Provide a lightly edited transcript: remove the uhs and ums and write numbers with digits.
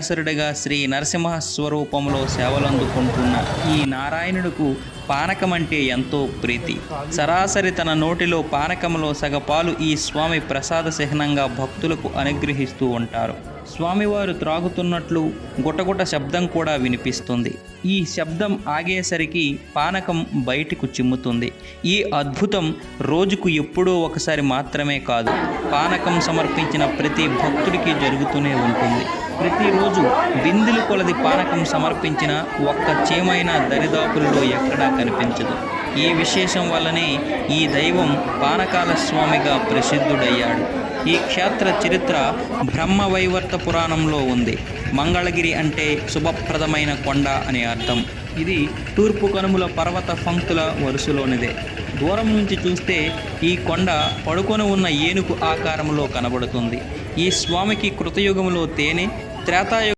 సరుడిగా శ్రీ నరసింహ స్వరూపంలో సేవలందుకుంటున్న ఈ నారాయణుడుకు పానకమంటే ఎంతో ప్రీతి. సరాసరి తన నోటిలో పానకంలో సగపాలు ఈ స్వామి ప్రసాద చిహ్నంగా భక్తులకు అనుగ్రహిస్తూ ఉంటారు. స్వామివారు త్రాగుతున్నట్లు గుటగుట శబ్దం కూడా వినిపిస్తుంది. ఈ శబ్దం ఆగేసరికి పానకం బయటకు చిమ్ముతుంది. ఈ అద్భుతం రోజుకు ఎప్పుడో ఒకసారి మాత్రమే కాదు, పానకం సమర్పించిన ప్రతి భక్తుడికి జరుగుతూనే ఉంటుంది. ప్రతిరోజు బిందెలు కొలది పానకం సమర్పించిన ఒక్క చీమైన దరిదాపుల్లో ఎక్కడా కనిపించదు. ఈ విశేషం వల్లనే ఈ దైవం పానకాల స్వామిగా ప్రసిద్ధుడయ్యాడు. ఈ క్షేత్ర చరిత్ర బ్రహ్మవైవర్త పురాణంలో ఉంది. మంగళగిరి అంటే శుభప్రదమైన కొండ అని అర్థం. ఇది తూర్పు కనుమల పర్వత పంక్తుల వరుసలోనిదే. దూరం నుంచి చూస్తే ఈ కొండ పడుకొని ఉన్న ఏనుగు ఆకారంలో కనబడుతుంది. ఈ స్వామికి కృతయుగంలో తేనె, త్రేతాయుగ